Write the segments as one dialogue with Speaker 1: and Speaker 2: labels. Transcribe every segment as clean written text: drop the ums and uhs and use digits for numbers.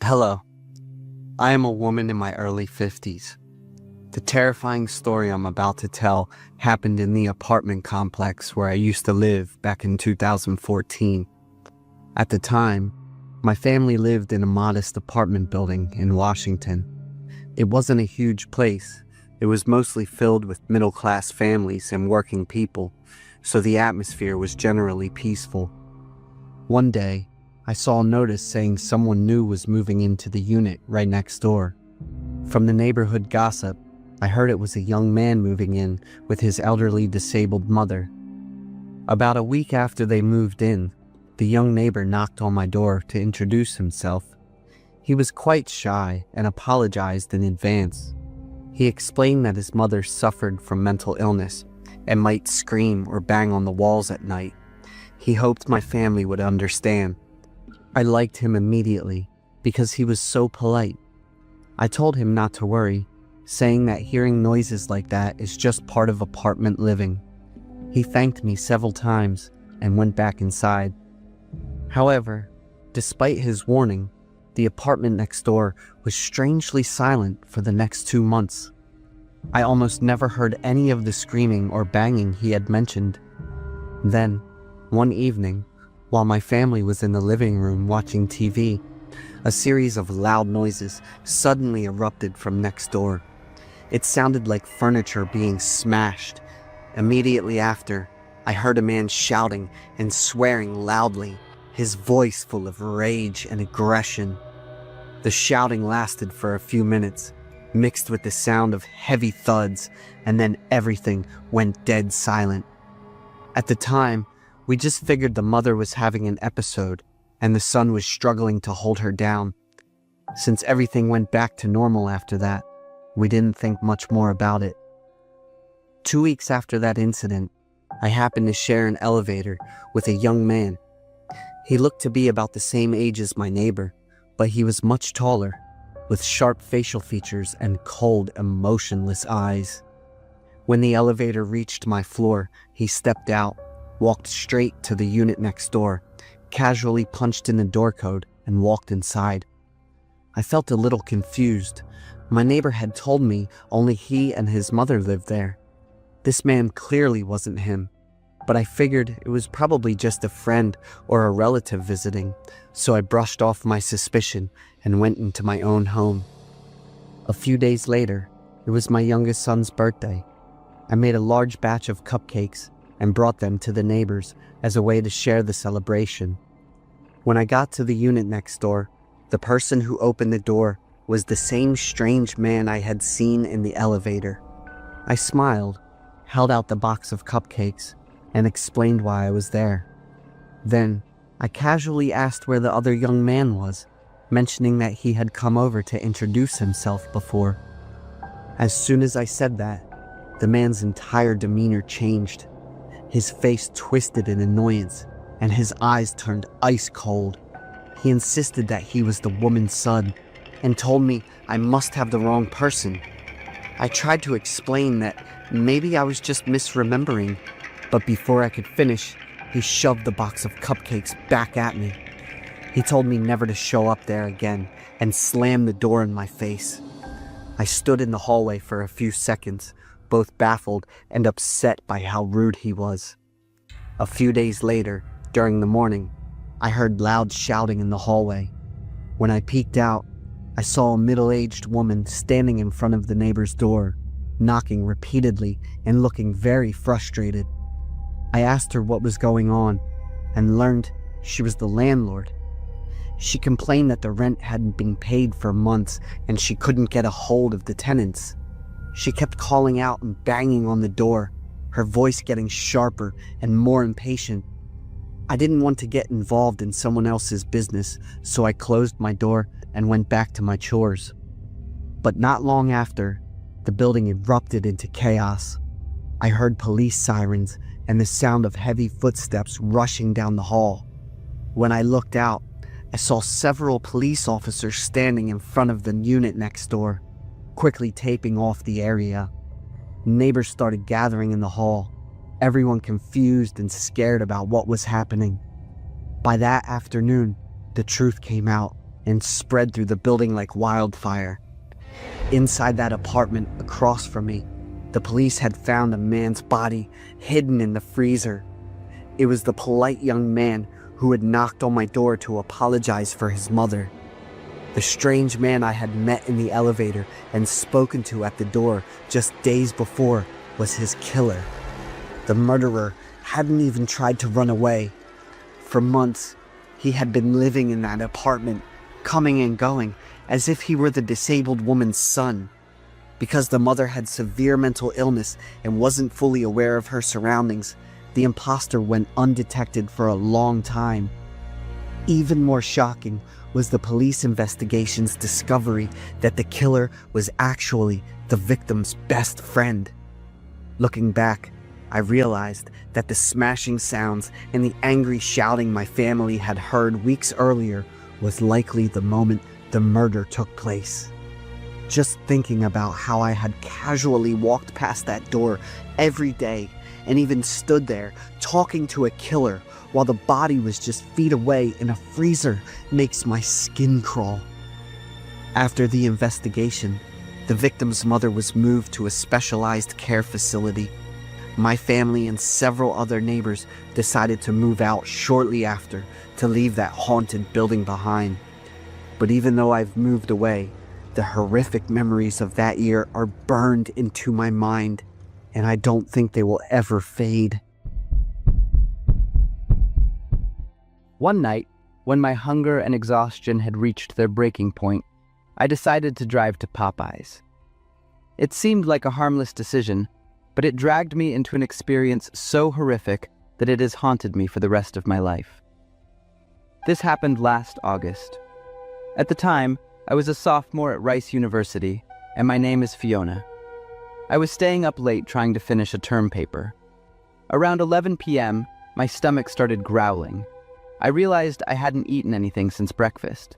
Speaker 1: Hello, I am a woman in my early 50s. The terrifying story I'm about to tell happened in the apartment complex where I used to live back in 2014. At the time, my family lived in a modest apartment building in Washington. It wasn't a huge place. It was mostly filled with middle-class families and working people, so the atmosphere was generally peaceful. One day, I saw a notice saying someone new was moving into the unit right next door. From the neighborhood gossip, I heard it was a young man moving in with his elderly disabled mother. About a week after they moved in, the young neighbor knocked on my door to introduce himself. He was quite shy and apologized in advance. He explained that his mother suffered from mental illness and might scream or bang on the walls at night. He hoped my family would understand. I liked him immediately because he was so polite. I told him not to worry, saying that hearing noises like that is just part of apartment living. He thanked me several times and went back inside. However, despite his warning, the apartment next door was strangely silent for the next 2 months. I almost never heard any of the screaming or banging he had mentioned. Then, one evening, while my family was in the living room watching TV, a series of loud noises suddenly erupted from next door. It sounded like furniture being smashed. Immediately after, I heard a man shouting and swearing loudly, his voice full of rage and aggression. The shouting lasted for a few minutes, mixed with the sound of heavy thuds, and then everything went dead silent. At the time, we just figured the mother was having an episode, and the son was struggling to hold her down. Since everything went back to normal after that, we didn't think much more about it. 2 weeks after that incident, I happened to share an elevator with a young man. He looked to be about the same age as my neighbor, but he was much taller, with sharp facial features and cold, emotionless eyes. When the elevator reached my floor, he stepped out, walked straight to the unit next door, casually punched in the door code, and walked inside. I felt a little confused. My neighbor had told me only he and his mother lived there. This man clearly wasn't him, but I figured it was probably just a friend or a relative visiting, so I brushed off my suspicion and went into my own home. A few days later, it was my youngest son's birthday. I made a large batch of cupcakes and brought them to the neighbors as a way to share the celebration. When I got to the unit next door, the person who opened the door was the same strange man I had seen in the elevator. I smiled, held out the box of cupcakes, and explained why I was there. Then, I casually asked where the other young man was, mentioning that he had come over to introduce himself before. As soon as I said that, the man's entire demeanor changed. His face twisted in annoyance, and his eyes turned ice cold. He insisted that he was the woman's son, and told me I must have the wrong person. I tried to explain that maybe I was just misremembering, but before I could finish, he shoved the box of cupcakes back at me. He told me never to show up there again, and slammed the door in my face. I stood in the hallway for a few seconds, both baffled and upset by how rude he was. A few days later, during the morning, I heard loud shouting in the hallway. When I peeked out, I saw a middle-aged woman standing in front of the neighbor's door, knocking repeatedly and looking very frustrated. I asked her what was going on and learned she was the landlord. She complained that the rent hadn't been paid for months and she couldn't get a hold of the tenants. She kept calling out and banging on the door, her voice getting sharper and more impatient. I didn't want to get involved in someone else's business, so I closed my door and went back to my chores. But not long after, the building erupted into chaos. I heard police sirens and the sound of heavy footsteps rushing down the hall. When I looked out, I saw several police officers standing in front of the unit next door, quickly taping off the area. Neighbors started gathering in the hall, everyone confused and scared about what was happening. By that afternoon, the truth came out. and spread through the building like wildfire. Inside that apartment across from me, the police had found a man's body hidden in the freezer. It was the polite young man who had knocked on my door to apologize for his mother. The strange man I had met in the elevator and spoken to at the door just days before was his killer. The murderer hadn't even tried to run away. For months, he had been living in that apartment, coming and going, as if he were the disabled woman's son. Because the mother had severe mental illness and wasn't fully aware of her surroundings, the imposter went undetected for a long time. Even more shocking was the police investigation's discovery that the killer was actually the victim's best friend. Looking back, I realized that the smashing sounds and the angry shouting my family had heard weeks earlier was likely the moment the murder took place. Just thinking about how I had casually walked past that door every day and even stood there talking to a killer while the body was just feet away in a freezer makes my skin crawl. After the investigation, the victim's mother was moved to a specialized care facility. My family and several other neighbors decided to move out shortly after to leave that haunted building behind. But even though I've moved away, the horrific memories of that year are burned into my mind, and I don't think they will ever fade. One night, when my hunger and exhaustion had reached their breaking point, I decided to drive to Popeyes. It seemed like a harmless decision, but it dragged me into an experience so horrific that it has haunted me for the rest of my life. This happened last August. At the time, I was a sophomore at Rice University, and my name is Fiona. I was staying up late trying to finish a term paper. Around 11 p.m., my stomach started growling. I realized I hadn't eaten anything since breakfast.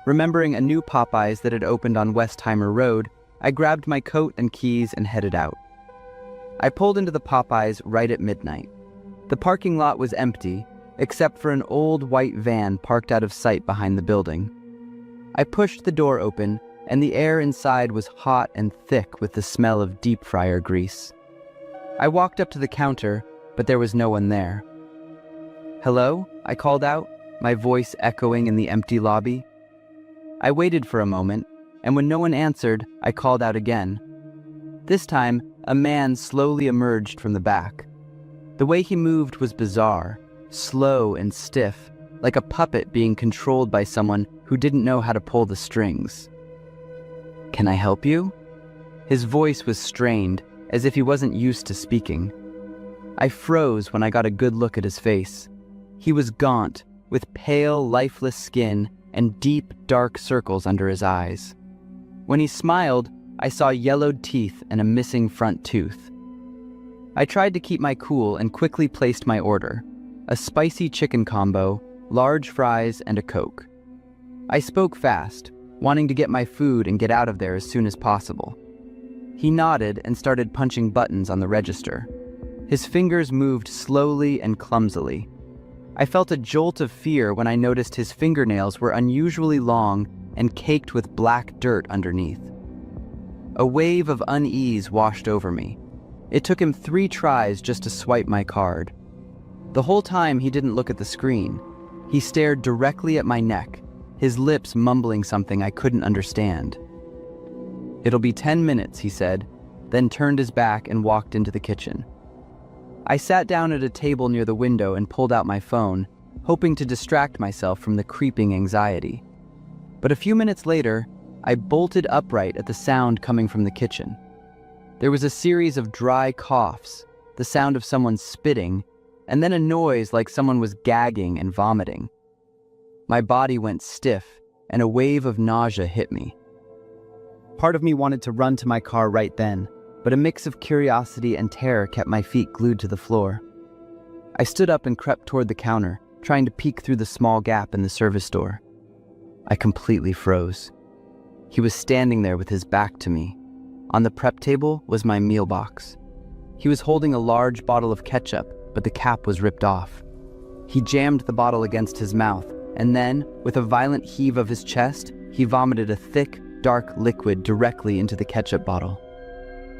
Speaker 1: Remembering a new Popeyes that had opened on Westheimer Road, I grabbed my coat and keys and headed out. I pulled into the Popeyes right at midnight. The parking lot was empty, except for an old white van parked out of sight behind the building. I pushed the door open, and the air inside was hot and thick with the smell of deep fryer grease. I walked up to the counter, but there was no one there. "Hello?" I called out, my voice echoing in the empty lobby. I waited for a moment, and when no one answered, I called out again. This time, a man slowly emerged from the back. The way he moved was bizarre, slow and stiff, like a puppet being controlled by someone who didn't know how to pull the strings. "Can I help you?" His voice was strained, as if he wasn't used to speaking. I froze when I got a good look at his face. He was gaunt, with pale, lifeless skin and deep, dark circles under his eyes. When he smiled, I saw yellowed teeth and a missing front tooth. I tried to keep my cool and quickly placed my order: a spicy chicken combo, large fries, and a Coke. I spoke fast, wanting to get my food and get out of there as soon as possible. He nodded and started punching buttons on the register. His fingers moved slowly and clumsily. I felt a jolt of fear when I noticed his fingernails were unusually long and caked with black dirt underneath. A wave of unease washed over me. It took him 3 tries just to swipe my card. The whole time he didn't look at the screen. He stared directly at my neck, his lips mumbling something I couldn't understand. "It'll be 10 minutes, he said, then turned his back and walked into the kitchen. I sat down at a table near the window and pulled out my phone, hoping to distract myself from the creeping anxiety. But a few minutes later, I bolted upright at the sound coming from the kitchen. There was a series of dry coughs, the sound of someone spitting, and then a noise like someone was gagging and vomiting. My body went stiff, and a wave of nausea hit me. Part of me wanted to run to my car right then, but a mix of curiosity and terror kept my feet glued to the floor. I stood up and crept toward the counter, trying to peek through the small gap in the service door. I completely froze. He was standing there with his back to me. On the prep table was my meal box. He was holding a large bottle of ketchup, but the cap was ripped off. He jammed the bottle against his mouth,
Speaker 2: and then, with a violent heave of his chest, he vomited a thick, dark liquid directly into the ketchup bottle.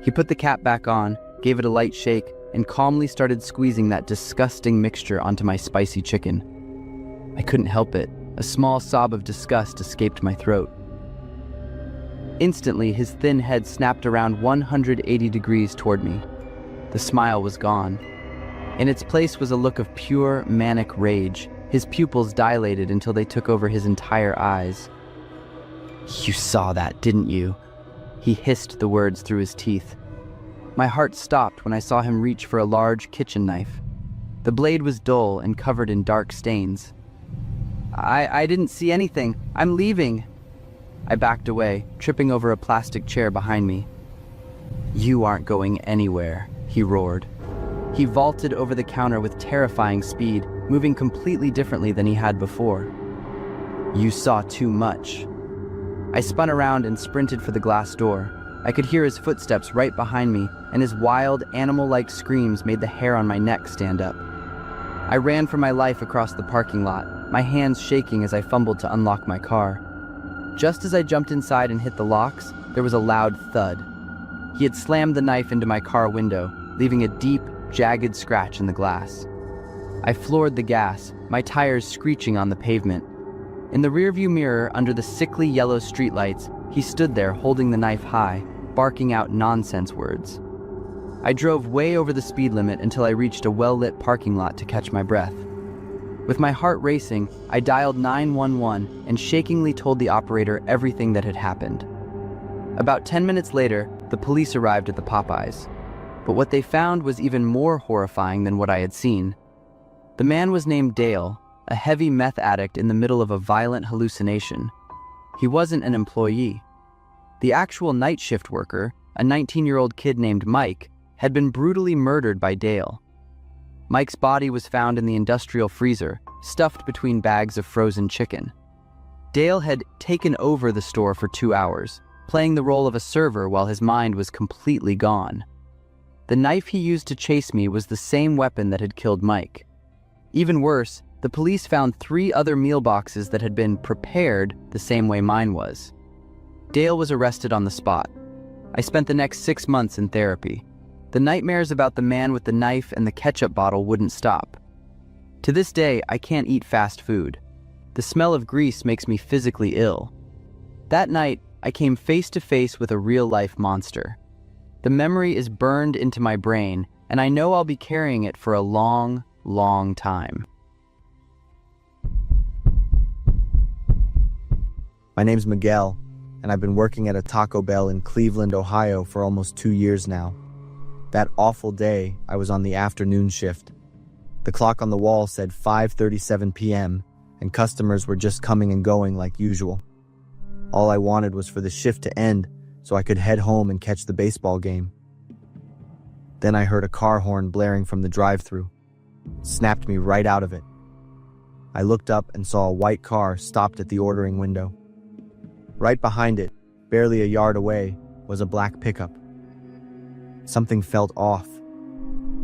Speaker 2: He put the cap back on, gave it a light shake, and calmly started squeezing that disgusting mixture onto my spicy chicken. I couldn't help it. A small sob of disgust escaped my throat. Instantly, his thin head snapped around 180 degrees toward me. The smile was gone. In its place was a look of pure, manic rage. His pupils dilated until they took over his entire eyes. "You saw that, didn't you?" He hissed the words through his teeth. My heart stopped when I saw him reach for a large kitchen knife. The blade was dull and covered in dark stains. I didn't see anything. I'm leaving." I backed away, tripping over a plastic chair behind me. "You aren't going anywhere," he roared. He vaulted over the counter with terrifying speed, moving completely differently than he had before. "You saw too much." I spun around and sprinted for the glass door. I could hear his footsteps right behind me, and his wild, animal-like screams made the hair on my neck stand up. I ran for my life across the parking lot, my hands shaking as I fumbled to unlock my car. Just as I jumped inside and hit the locks, there was a loud thud. He had slammed the knife into my car window, leaving a deep, jagged scratch in the glass. I floored the gas, my tires screeching on the pavement. In the rearview mirror, under the sickly yellow streetlights, he stood there holding the knife high, barking out nonsense words. I drove way over the speed limit until I reached a well-lit parking lot to catch my breath. With my heart racing, I dialed 911 and shakingly told the operator everything that had happened. About 10 minutes later, the police arrived at the Popeyes. But what they found was even more horrifying than what I had seen. The man was named Dale, a heavy meth addict in the middle of a violent hallucination. He wasn't an employee. The actual night shift worker, a 19-year-old kid named Mike, had been brutally murdered by Dale. Mike's body was found in the industrial freezer, stuffed between bags of frozen chicken. Dale had taken over the store for 2 hours, playing the role of a server while his mind was completely gone. The knife he used to chase me was the same weapon that had killed Mike. Even worse, the police found 3 other meal boxes that had been prepared the same way mine was. Dale was arrested on the spot. I spent the next 6 months in therapy. The nightmares about the man with the knife and the ketchup bottle wouldn't stop. To this day, I can't eat fast food. The smell of grease makes me physically ill. That night, I came face to face with a real-life monster. The memory is burned into my brain, and I know I'll be carrying it for a long, long time.
Speaker 1: My name's Miguel, and I've been working at a Taco Bell in Cleveland, Ohio for almost 2 years now. That awful day, I was on the afternoon shift. The clock on the wall said 5:37 p.m., and customers were just coming and going like usual. All I wanted was for the shift to end so I could head home and catch the baseball game. Then I heard a car horn blaring from the drive-thru. It snapped me right out of it. I looked up and saw a white car stopped at the ordering window. Right behind it, barely a yard away, was a black pickup. Something felt off.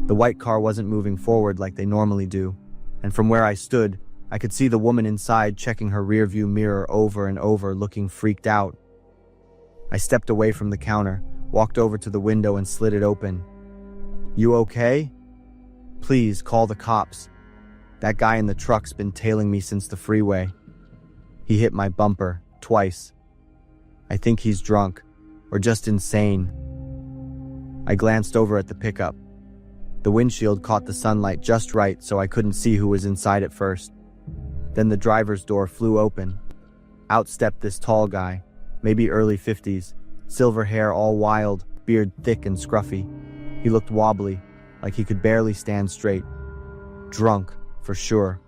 Speaker 1: The white car wasn't moving forward like they normally do, and from where I stood, I could see the woman inside checking her rearview mirror over and over, looking freaked out. I stepped away from the counter, walked over to the window and slid it open. "You okay? Please call the cops. That guy in the truck's been tailing me since the freeway. He hit my bumper twice. I think he's drunk, or just insane." I glanced over at the pickup. The windshield caught the sunlight just right so I couldn't see who was inside at first. Then the driver's door flew open. Out stepped this tall guy, maybe early 50s, silver hair all wild, beard thick and scruffy. He looked wobbly, like he could barely stand straight. Drunk, for sure.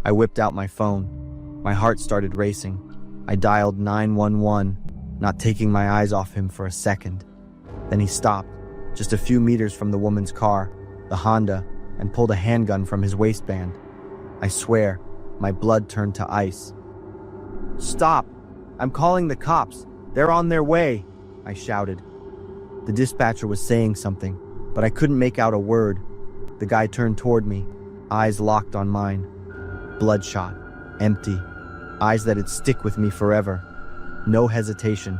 Speaker 1: I whipped out my phone. My heart started racing. I dialed 911, not taking my eyes off him for a second. Then he stopped, just a few meters from the woman's car, the Honda, and pulled a handgun from his waistband. I swear, my blood turned to ice. "Stop! I'm calling the cops! They're on their way!" I shouted. The dispatcher was saying something, but I couldn't make out a word. The guy turned toward me, eyes locked on mine. Bloodshot.
Speaker 3: empty, eyes that'd stick with me forever. No hesitation.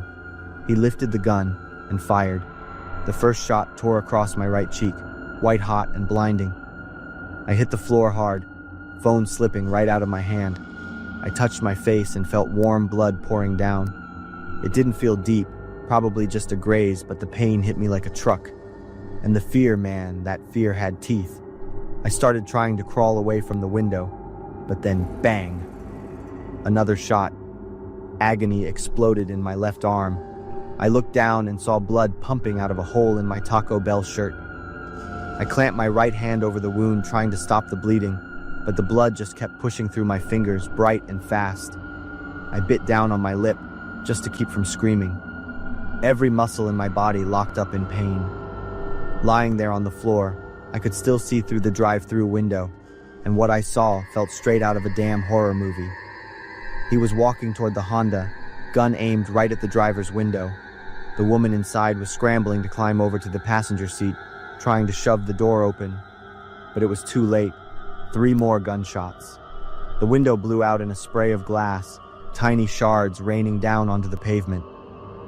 Speaker 3: He lifted the gun and fired. The first shot tore across my right cheek, white hot and blinding. I hit the floor hard, phone slipping right out of my hand. I touched my face and felt warm blood pouring down. It didn't feel deep, probably just a graze, but the pain hit me like a truck. And the fear, man, that fear had teeth. I started trying to crawl away from the window, but then bang! Another shot. Agony exploded in my left arm. I looked down and saw blood pumping out of a hole in my Taco Bell shirt. I clamped my right hand over the wound, trying to stop the bleeding, but the blood just kept pushing through my fingers, bright and fast. I bit down on my lip, just to keep from screaming. Every muscle in my body locked up in pain. Lying there on the floor, I could still see through the drive-through window, and what I saw felt straight out of a damn horror movie. He was walking toward the Honda, gun aimed right at the driver's window. The woman inside was scrambling to climb over to the passenger seat, trying to shove the door open, but it was too late. 3 more gunshots. The window blew out in a spray of glass, tiny shards raining down onto the pavement.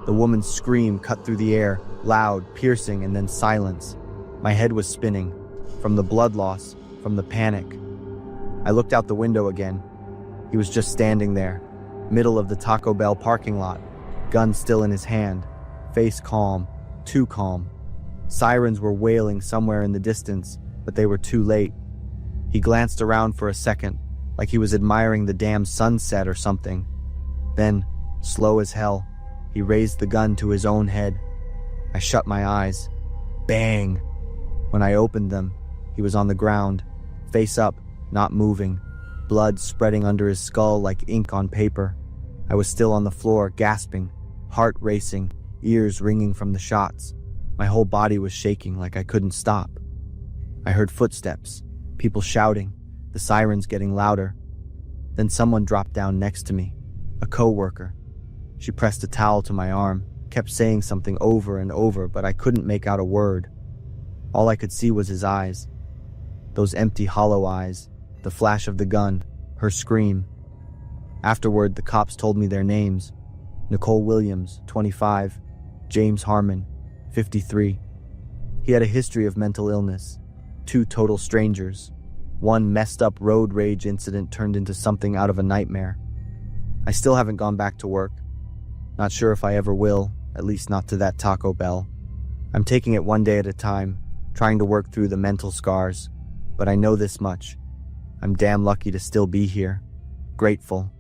Speaker 3: The woman's scream cut through the air, loud, piercing, and then silence. My head was spinning, from the blood loss, from the panic. I looked out the window again. He was just standing there, middle of the Taco Bell parking lot, gun still in his hand, face calm, too calm. Sirens were wailing somewhere in the distance, but they were too late. He glanced around for a second, like he was admiring the damn sunset or something. Then, slow as hell, he raised the gun to his own head. I shut my eyes. Bang! When I opened them, he was on the ground, face up, not moving, blood spreading under his skull like ink on paper. I was still on the floor, gasping, heart racing, ears ringing from the shots. My whole body was shaking like I couldn't stop. I heard footsteps, people shouting, the sirens getting louder. Then someone dropped down next to me, a coworker. She pressed a towel to my arm, kept saying something over and over, but I couldn't make out a word. All I could see was his eyes. Those empty, hollow eyes, the flash of the gun, her scream. Afterward, the cops told me their names. Nicole Williams, 25, James Harmon, 53. He had a history of mental illness. 2 total strangers. 1 messed up road rage incident turned into something out of a nightmare. I still haven't gone back to work. Not sure if I ever will, at least not to that Taco Bell. I'm taking it one day at a time, trying to work through the mental scars. But I know this much. I'm damn lucky to still be here. Grateful.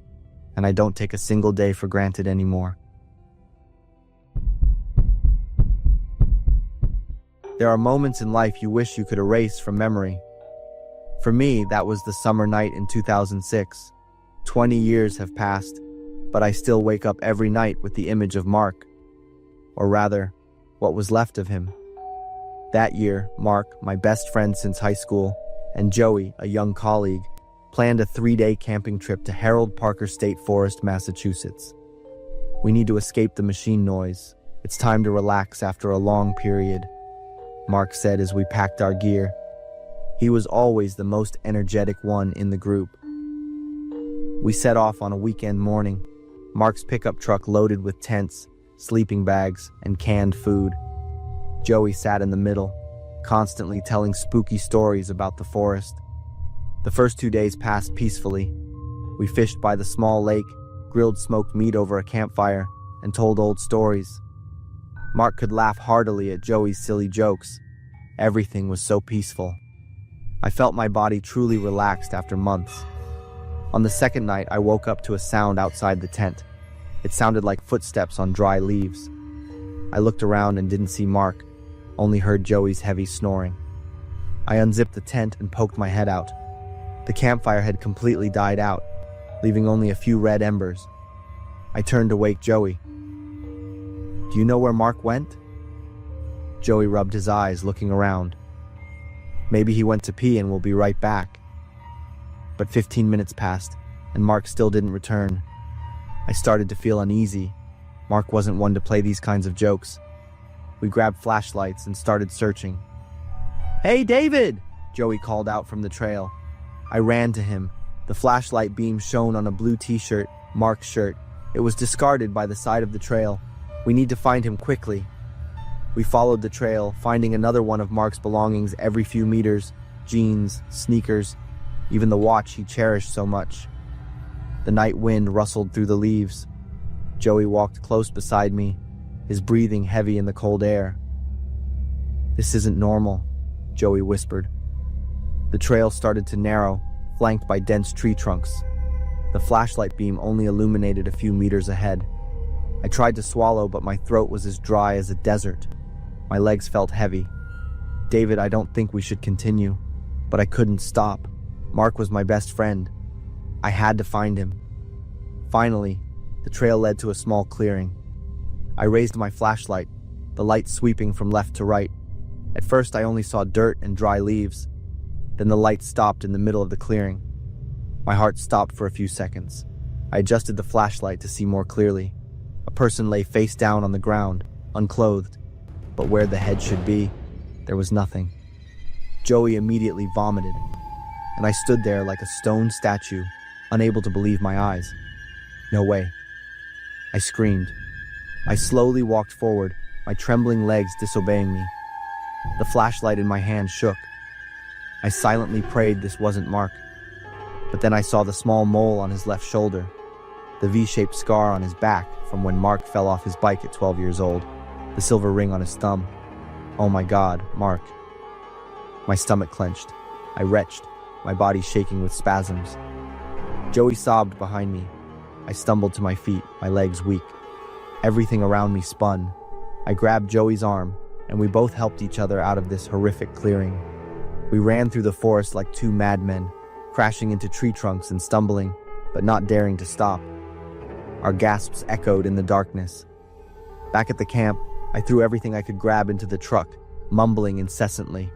Speaker 3: And I don't take a single day for granted anymore. There are moments in life you wish you could erase from memory. For me, that was the summer night in 2006. 20 years have passed, but I still wake up every night with the image of Mark. Or rather, what was left of him. That year, Mark, my best friend since high school, and Joey, a young colleague, planned a 3-day camping trip to Harold Parker State Forest, Massachusetts. We need to escape the machine noise. It's time to relax after a long period, Mark said as we packed our gear. He was always the most energetic one in the group. We set off on a weekend morning, Mark's pickup truck loaded with tents, sleeping bags, and canned food. Joey sat in the middle, constantly telling spooky stories about the forest. The first 2 days passed peacefully. We fished by the small lake, grilled smoked meat over a campfire, and told old stories. Mark could laugh heartily at Joey's silly jokes. Everything was so peaceful. I felt my body truly relaxed after months. On the second night, I woke up to a sound outside the tent. It sounded like footsteps on dry leaves. I looked around and didn't see Mark, only heard Joey's heavy snoring. I unzipped the tent and poked my head out. The campfire had completely died out, leaving only a few red embers. I turned to wake Joey. "Do you know where Mark went?" Joey rubbed his eyes, looking around. "Maybe he went to pee and will be right back." But 15 minutes passed, and Mark still didn't return. I started to feel uneasy. Mark wasn't one to play these kinds of jokes. We grabbed flashlights and started searching. "Hey, David!" Joey called out from the trail. I ran to him. The flashlight beam shone on a blue t-shirt, Mark's shirt. It was discarded by the side of the trail. We need to find him quickly. We followed the trail, finding another one of Mark's belongings every few meters. Jeans, sneakers, even the watch he cherished so much. The night wind rustled through the leaves. Joey walked close beside me, his breathing heavy in the cold air. "This isn't normal," Joey whispered. The trail started to narrow, flanked by dense tree trunks. The flashlight beam only illuminated a few meters ahead. I tried to swallow, but my throat was as dry as a desert. My legs felt heavy. "David, I don't think we should continue." But I couldn't stop. Mark was my best friend. I had to find him. Finally, the trail led to a small clearing. I raised my flashlight, the light sweeping from left to right. At first, I only saw dirt and dry leaves. Then the light stopped in the middle of the clearing. My heart stopped for a few seconds. I adjusted the flashlight to see more clearly. A person lay face down on the ground, unclothed. But where the head should be, there was nothing. Joey immediately vomited, and I stood there like a stone statue, unable to believe my eyes. "No way." I screamed. I slowly walked forward, my trembling legs disobeying me. The flashlight in my hand shook. I silently prayed this wasn't Mark. But then I saw the small mole on his left shoulder, the V-shaped scar on his back from when Mark fell off his bike at 12 years old, the silver ring on his thumb. Oh my God, Mark. My stomach clenched. I retched, my body shaking with spasms. Joey sobbed behind me. I stumbled to my feet, my legs weak. Everything around me spun. I grabbed Joey's arm, and we both helped each other out of this horrific clearing. We ran through the forest like two madmen, crashing into tree trunks and stumbling, but not daring to stop. Our gasps echoed in the darkness. Back at the camp, I threw everything I could grab into the truck, mumbling incessantly.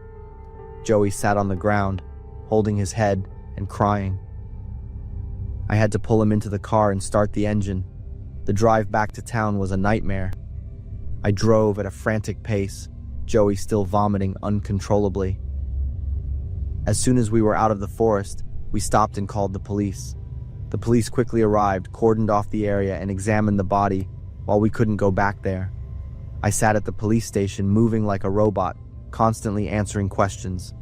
Speaker 3: Joey sat on the ground, holding his head and crying. I had to pull him into the car and start the engine. The drive back to town was a nightmare. I drove at a frantic pace, Joey still vomiting uncontrollably. As soon as we were out of the forest, we stopped and called the police. The police quickly arrived, cordoned off the area, and examined the body while we couldn't go back there. I sat at the police station, moving like a robot, constantly answering questions.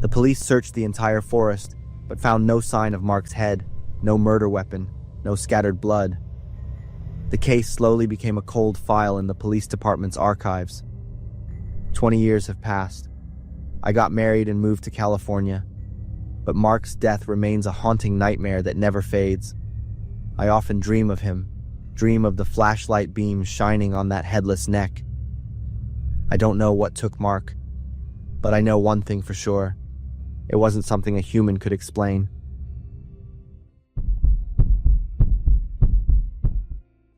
Speaker 3: The police searched the entire forest, but found no sign of Mark's head, no murder weapon, no scattered blood. The case slowly became a cold file in the police department's archives. 20 years have passed. I got married and moved to California, but Mark's death remains a haunting nightmare that never fades. I often dream of him, dream of the flashlight beam shining on that headless neck. I don't know what took Mark, but I know one thing for sure. It wasn't something a human could explain.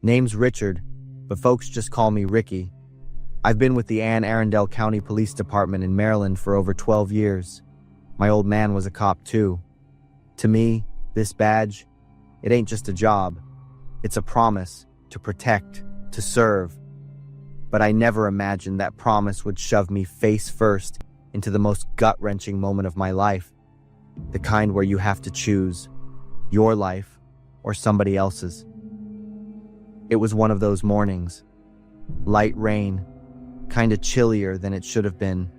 Speaker 3: Name's Richard, but folks just call me Ricky. I've been with the Anne Arundel County Police Department in Maryland for over 12 years. My old man was a cop too. To me, this badge, it ain't just a job. It's a promise to protect, to serve. But I never imagined that promise would shove me face first into the most gut-wrenching moment of my life. The kind where you have to choose your life or somebody else's. It was one of those mornings. Light rain, kinda chillier than it should have been.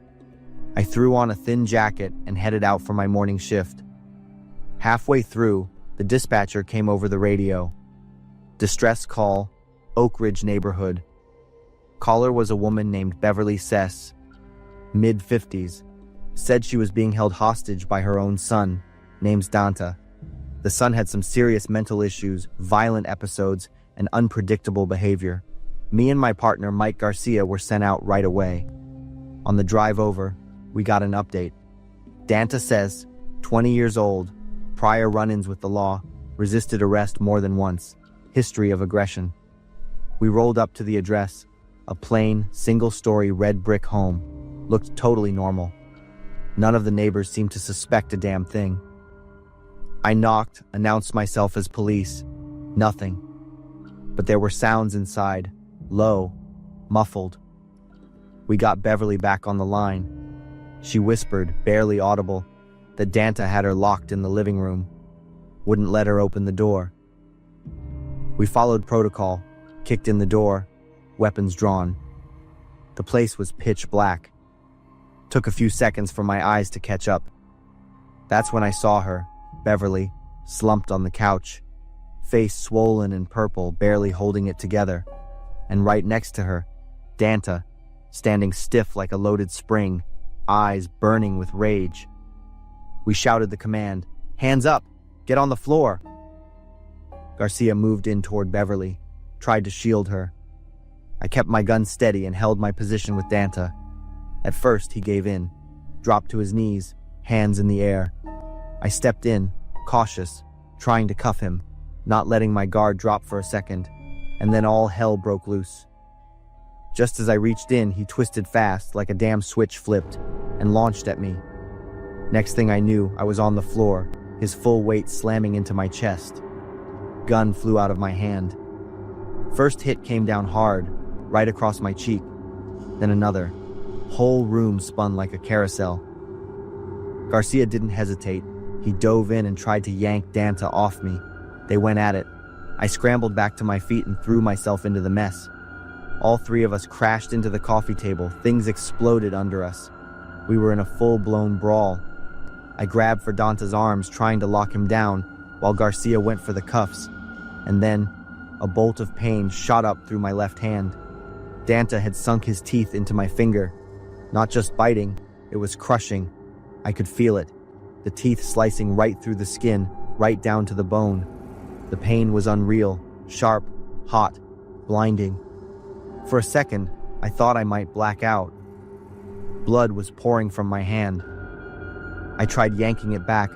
Speaker 3: I threw on a thin jacket and headed out for my morning shift. Halfway through, the dispatcher came over the radio. Distress call, Oak Ridge neighborhood. Caller was a woman named Beverly Sess, mid-50s. Said she was being held hostage by her own son, named Danta. The son had some serious mental issues, violent episodes, and unpredictable behavior. Me and my partner, Mike Garcia, were sent out right away. On the drive over, we got an update. Danta says, 20 years old, prior run-ins with the law, resisted arrest more than once, history of aggression. We rolled up to the address, a plain, single-story red brick home, looked totally normal. None of the neighbors seemed to suspect a damn thing. I knocked, announced myself as police. Nothing. But there were sounds inside, low, muffled. We got Beverly back on the line. She whispered, barely audible, that Danta had her locked in the living room. wouldn't let her open the door. We followed protocol, kicked in the door, weapons drawn. The place was pitch black. Took a few seconds for my eyes to catch up. That's when I saw her, Beverly, slumped on the couch, face swollen and purple, barely holding it together. And right next to her, Danta, standing stiff like a loaded spring, eyes burning with rage. We shouted the command, "Hands up! Get on the floor!" Garcia moved in toward Beverly, tried to shield her. I kept my gun steady and held my position with Danta. At first, he gave in, dropped to his knees, hands in the air. I stepped in, cautious, trying to cuff him, not letting my guard drop for a second, and then all hell broke loose. Just as I reached in, he twisted fast like a damn switch flipped and launched at me. Next thing I knew, I was on the floor, his full weight slamming into my chest. Gun flew out of my hand. First hit came down hard, right across my cheek, then another. Whole room spun like a carousel. Garcia didn't hesitate. He dove in and tried to yank Danta off me. They went at it. I scrambled back to my feet and threw myself into the mess. All three of us crashed into the coffee table. Things exploded under us. We were in a full-blown brawl. I grabbed for Danta's arms, trying to lock him down, while Garcia went for the cuffs. And then, a bolt of pain shot up through my left hand. Danta had sunk his teeth into my finger. Not just biting, it was crushing. I could feel it. The teeth slicing right through the skin, right down to the bone. The pain was unreal, sharp, hot, blinding. For a second, I thought I might black out. Blood was pouring from my hand. I tried yanking it back,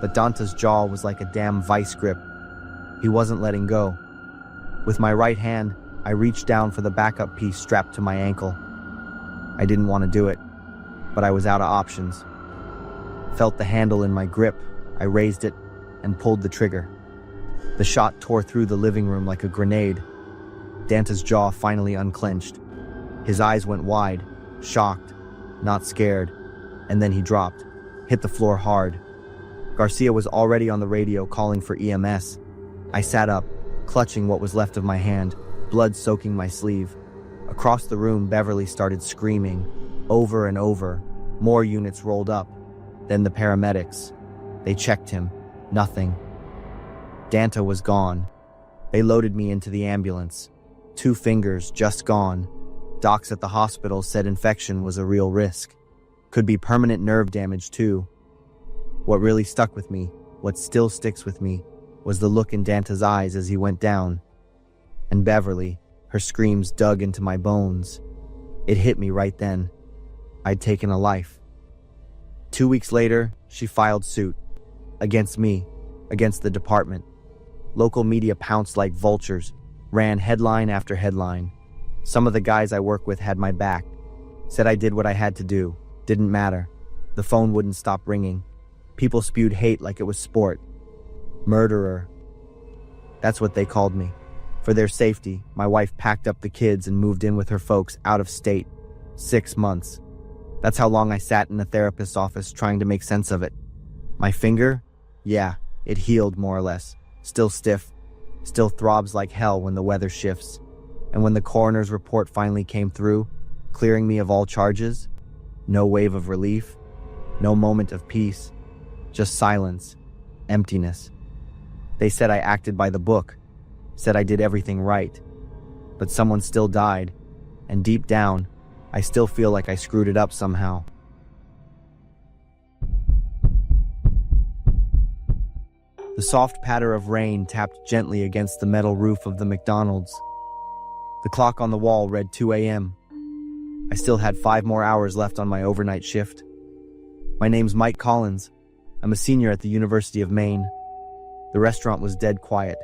Speaker 3: but Danta's jaw was like a damn vice grip. He wasn't letting go. With my right hand, I reached down for the backup piece strapped to my ankle. I didn't want to do it, but I was out of options. Felt the handle in my grip. I raised it and pulled the trigger. The shot tore through the living room like a grenade. Danta's jaw finally unclenched. His eyes went wide, shocked, not scared, and then he dropped, hit the floor hard. Garcia was already on the radio calling for EMS. I sat up, clutching what was left of my hand, blood soaking my sleeve. Across the room, Beverly started screaming, over and over. More units rolled up. Then the paramedics. They checked him. Nothing. Danta was gone. They loaded me into the ambulance. 2 fingers just gone. Docs at the hospital said infection was a real risk. Could be permanent nerve damage too. What really stuck with me, what still sticks with me, was the look in Danta's eyes as he went down. And Beverly, her screams dug into my bones. It hit me right then. I'd taken a life. 2 weeks later, she filed suit. Against me, against the department. Local media pounced like vultures, ran headline after headline. Some of the guys I work with had my back. Said I did what I had to do. Didn't matter. The phone wouldn't stop ringing. People spewed hate like it was sport. Murderer. That's what they called me. For their safety, my wife packed up the kids and moved in with her folks out of state. 6 months. That's how long I sat in a therapist's office trying to make sense of it. My finger? Yeah, it healed more or less. Still stiff. Still throbs like hell when the weather shifts. And when the coroner's report finally came through, clearing me of all charges, no wave of relief, no moment of peace, just silence, emptiness. They said I acted by the book, said I did everything right. But someone still died, and deep down, I still feel like I screwed it up somehow. The soft patter of rain tapped gently against the metal roof of the McDonald's. The clock on the wall read 2 a.m. I still had 5 more hours left on my overnight shift. My name's Mike Collins. I'm a senior at the University of Maine. The restaurant was dead quiet.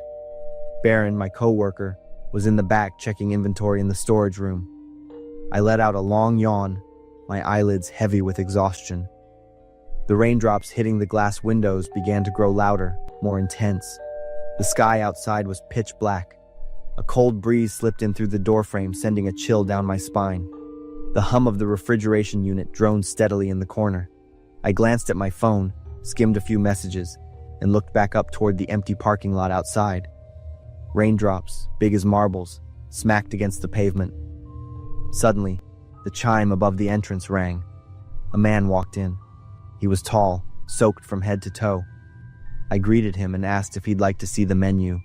Speaker 3: Barron, my co-worker, was in the back checking inventory in the storage room. I let out a long yawn, my eyelids heavy with exhaustion. The raindrops hitting the glass windows began to grow louder, more intense. The sky outside was pitch black. A cold breeze slipped in through the doorframe, sending a chill down my spine. The hum of the refrigeration unit droned steadily in the corner. I glanced at my phone, skimmed a few messages, and looked back up toward the empty parking lot outside. Raindrops, big as marbles, smacked against the pavement. Suddenly, the chime above the entrance rang. A man walked in. He was tall, soaked from head to toe. I greeted him and asked if he'd like to see the menu.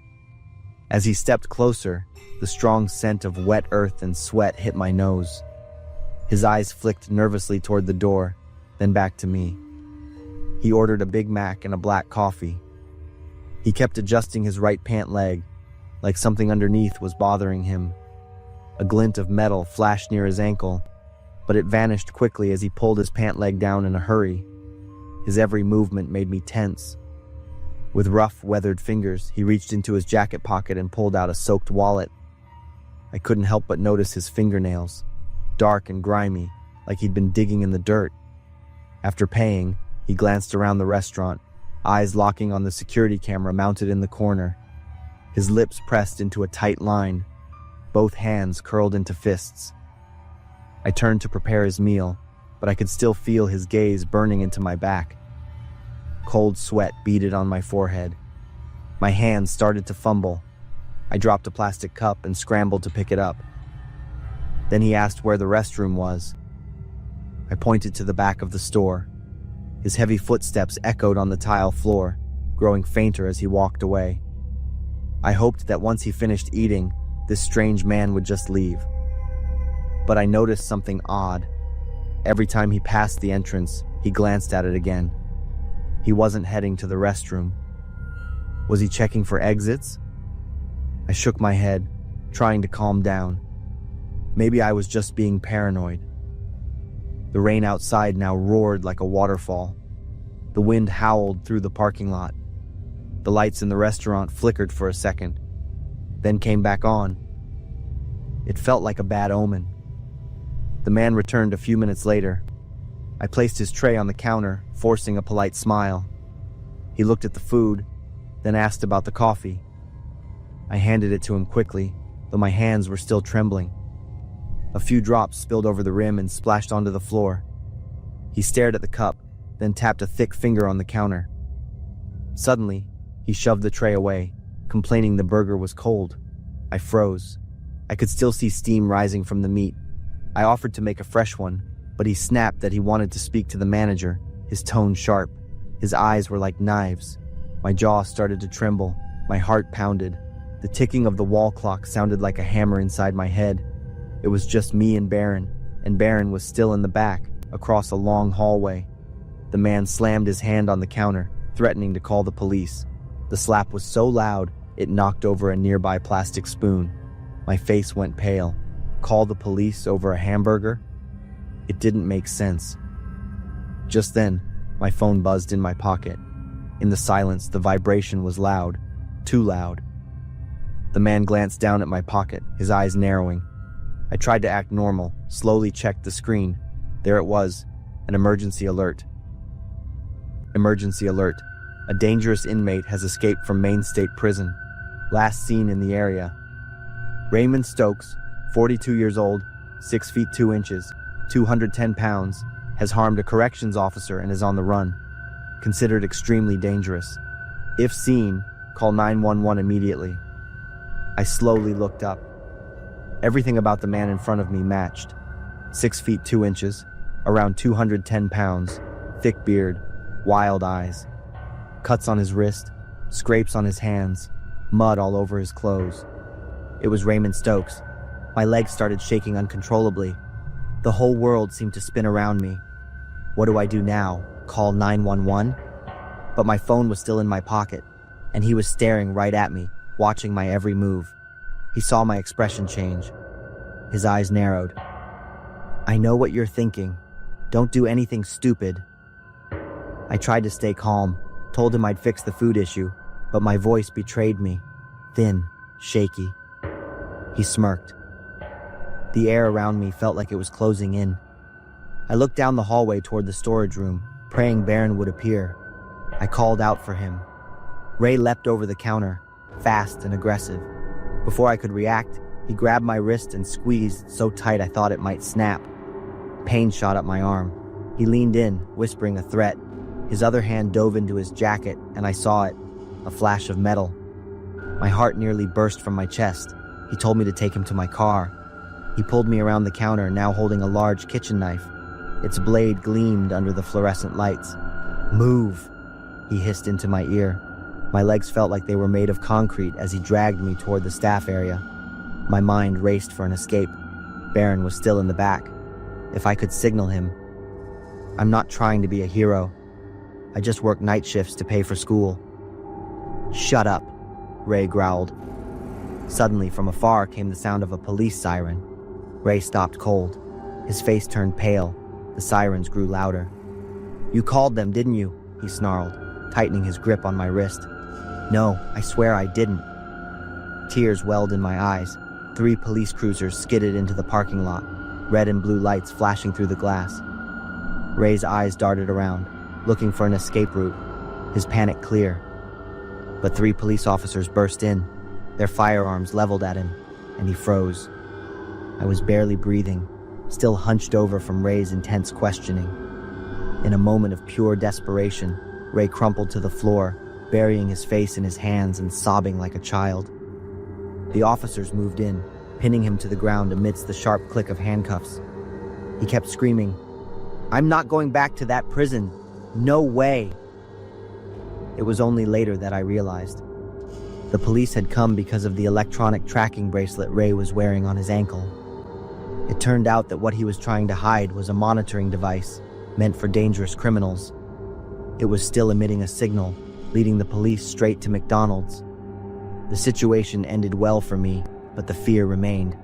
Speaker 3: As he stepped closer, the strong scent of wet earth and sweat hit my nose. His eyes flicked nervously toward the door, then back to me. He ordered a Big Mac and a black coffee. He kept adjusting his right pant leg, like something underneath was bothering him. A glint of metal flashed near his ankle, but it vanished quickly as he pulled his pant leg down in a hurry. His every movement made me tense. With rough, weathered fingers, he reached into his jacket pocket and pulled out a soaked wallet. I couldn't help but notice his fingernails, dark and grimy, like he'd been digging in the dirt. After paying, he glanced around the restaurant, eyes locking on the security camera mounted in the corner. His lips pressed into a tight line, both hands curled into fists. I turned to prepare his meal, but I could still feel his gaze burning into my back. Cold sweat beaded on my forehead. My hands started to fumble. I dropped a plastic cup and scrambled to pick it up. Then he asked where the restroom was. I pointed to the back of the store. His heavy footsteps echoed on the tile floor, growing fainter as he walked away. I hoped that once he finished eating, this strange man would just leave. But I noticed something odd. Every time he passed the entrance, he glanced at it again. He wasn't heading to the restroom. Was he checking for exits? I shook my head, trying to calm down. Maybe I was just being paranoid. The rain outside now roared like a waterfall. The wind howled through the parking lot. The lights in the restaurant flickered for a second, then came back on. It felt like a bad omen. The man returned a few minutes later. I placed his tray on the counter, forcing a polite smile. He looked at the food, then asked about the coffee. I handed it to him quickly, though my hands were still trembling. A few drops spilled over the rim and splashed onto the floor. He stared at the cup, then tapped a thick finger on the counter. Suddenly, he shoved the tray away, complaining the burger was cold. I froze. I could still see steam rising from the meat. I offered to make a fresh one, but he snapped that he wanted to speak to the manager, his tone sharp. His eyes were like knives. My jaw started to tremble. My heart pounded. The ticking of the wall clock sounded like a hammer inside my head. It was just me and Baron was still in the back, across a long hallway. The man slammed his hand on the counter, threatening to call the police. The slap was so loud, it knocked over a nearby plastic spoon. My face went pale. Call the police over a hamburger? It didn't make sense. Just then, my phone buzzed in my pocket. In the silence, the vibration was loud, too loud. The man glanced down at my pocket, his eyes narrowing. I tried to act normal, slowly checked the screen. There it was, an emergency alert. Emergency alert. A dangerous inmate has escaped from Maine State Prison. Last seen in the area. Raymond Stokes, 42 years old, 6 feet 2 inches, 210 pounds, has harmed a corrections officer and is on the run. Considered extremely dangerous. If seen, call 911 immediately. I slowly looked up. Everything about the man in front of me matched. 6 feet 2 inches, around 210 pounds, thick beard, wild eyes. Cuts on his wrist, scrapes on his hands, mud all over his clothes. It was Raymond Stokes. My legs started shaking uncontrollably. The whole world seemed to spin around me. What do I do now? Call 911? But my phone was still in my pocket, and he was staring right at me, watching my every move. He saw my expression change. His eyes narrowed. I know what you're thinking. Don't do anything stupid. I tried to stay calm, told him I'd fix the food issue, but my voice betrayed me. Thin, shaky. He smirked. The air around me felt like it was closing in. I looked down the hallway toward the storage room, praying Baron would appear. I called out for him. Ray leapt over the counter, fast and aggressive. Before I could react, he grabbed my wrist and squeezed so tight I thought it might snap. Pain shot up my arm. He leaned in, whispering a threat. His other hand dove into his jacket, and I saw it, a flash of metal. My heart nearly burst from my chest. He told me to take him to my car. He pulled me around the counter, now holding a large kitchen knife. Its blade gleamed under the fluorescent lights. "Move," he hissed into my ear. My legs felt like they were made of concrete as he dragged me toward the staff area. My mind raced for an escape. Baron was still in the back. If I could signal him. I'm not trying to be a hero. I just work night shifts to pay for school. "Shut up," Ray growled. Suddenly, from afar came the sound of a police siren. Ray stopped cold. His face turned pale. The sirens grew louder. "You called them, didn't you?" he snarled, tightening his grip on my wrist. "No, I swear I didn't." Tears welled in my eyes. 3 police cruisers skidded into the parking lot, red and blue lights flashing through the glass. Ray's eyes darted around, looking for an escape route, his panic clear. But 3 police officers burst in, their firearms leveled at him, and he froze. I was barely breathing, still hunched over from Ray's intense questioning. In a moment of pure desperation, Ray crumpled to the floor, burying his face in his hands and sobbing like a child. The officers moved in, pinning him to the ground amidst the sharp click of handcuffs. He kept screaming, "I'm not going back to that prison. No way." It was only later that I realized. The police had come because of the electronic tracking bracelet Ray was wearing on his ankle. It turned out that what he was trying to hide was a monitoring device meant for dangerous criminals. It was still emitting a signal, leading the police straight to McDonald's. The situation ended well for me, but the fear remained,